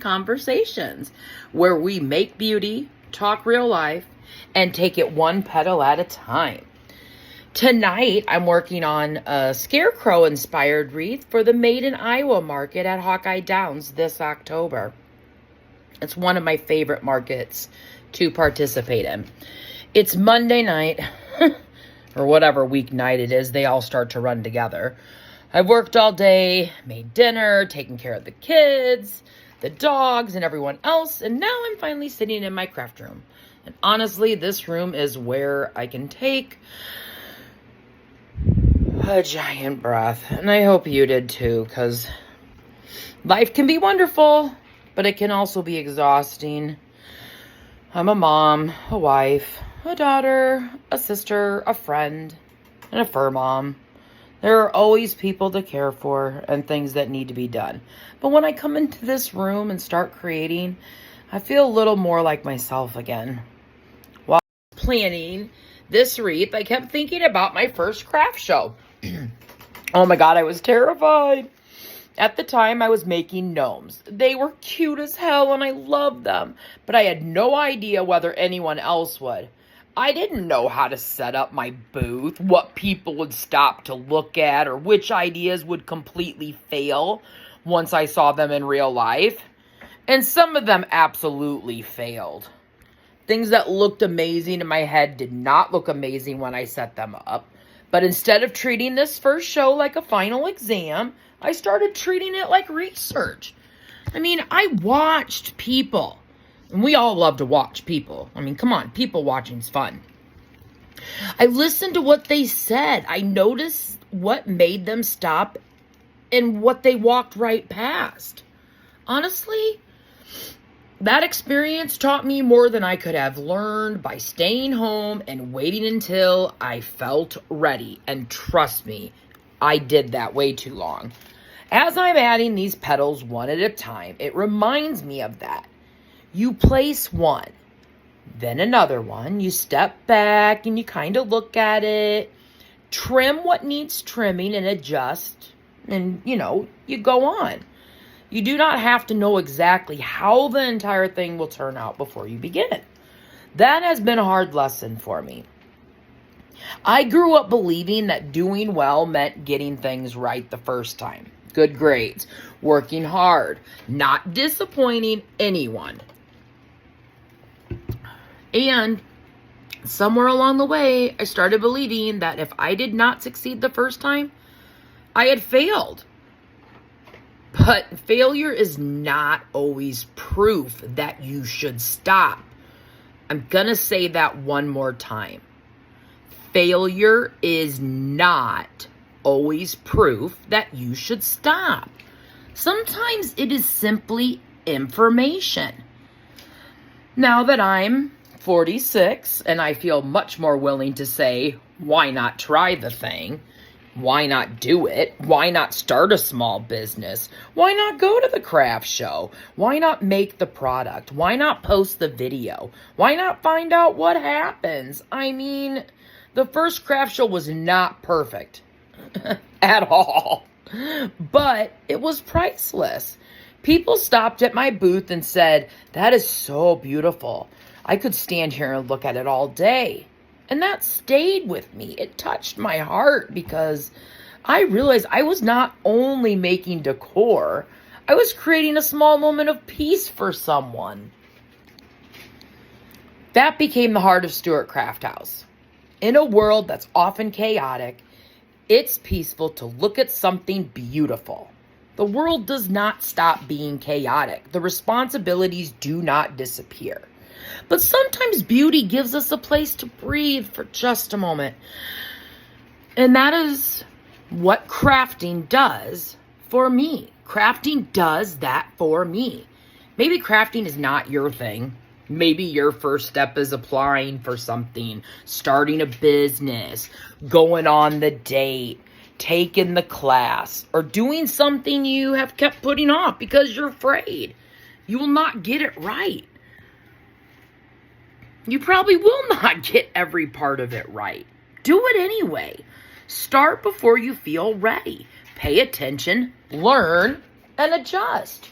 conversations where we make beauty, talk real life, and take it one petal at a time. Tonight, I'm working on a scarecrow-inspired wreath for the Made in Iowa market at Hawkeye Downs this October. It's one of my favorite markets to participate in. It's Monday night, or whatever weeknight it is. They all start to run together. I've worked all day, made dinner, taken care of the kids, the dogs, and everyone else, and now I'm finally sitting in my craft room. And honestly, this room is where I can take a giant breath. And I hope you did too, because life can be wonderful, but it can also be exhausting. I'm a mom, a wife, a daughter, a sister, a friend, and a fur mom. There are always people to care for and things that need to be done. But when I come into this room and start creating, I feel a little more like myself again. While I was planning this wreath, I kept thinking about my first craft show. Oh my God, I was terrified. At the time, I was making gnomes. They were cute as hell and I loved them, but I had no idea whether anyone else would. I didn't know how to set up my booth, what people would stop to look at, or which ideas would completely fail once I saw them in real life. And some of them absolutely failed. Things that looked amazing in my head did not look amazing when I set them up. But instead of treating this first show like a final exam, I started treating it like research. I mean, I watched people. And we all love to watch people. I mean, come on, people watching's fun. I listened to what they said. I noticed what made them stop and what they walked right past. Honestly, that experience taught me more than I could have learned by staying home and waiting until I felt ready. And trust me, I did that way too long. As I'm adding these petals one at a time, it reminds me of that. You place one, then another one. You step back and you kind of look at it, trim what needs trimming and adjust, and, you go on. You do not have to know exactly how the entire thing will turn out before you begin. That has been a hard lesson for me. I grew up believing that doing well meant getting things right the first time. Good grades, working hard, not disappointing anyone. And somewhere along the way, I started believing that if I did not succeed the first time, I had failed. But failure is not always proof that you should stop. I'm going to say that one more time. Failure is not always proof that you should stop. Sometimes it is simply information. Now that I'm 46 and I feel much more willing to say, why not try the thing? Why not do it? Why not start a small business? Why not go to the craft show? Why not make the product? Why not post the video? Why not find out what happens? I mean, the first craft show was not perfect at all, but it was priceless. People stopped at my booth and said, that is so beautiful. I could stand here and look at it all day. And that stayed with me. It touched my heart because I realized I was not only making decor, I was creating a small moment of peace for someone. That became the heart of StewartCraftHouse. In a world that's often chaotic, it's peaceful to look at something beautiful. The world does not stop being chaotic. The responsibilities do not disappear. But sometimes beauty gives us a place to breathe for just a moment. And that is what crafting does for me. Crafting does that for me. Maybe crafting is not your thing. Maybe your first step is applying for something, starting a business, going on the date, taking the class, or doing something you have kept putting off because you're afraid you will not get it right. You probably will not get every part of it right. Do it anyway. Start before you feel ready. Pay attention, learn, and adjust.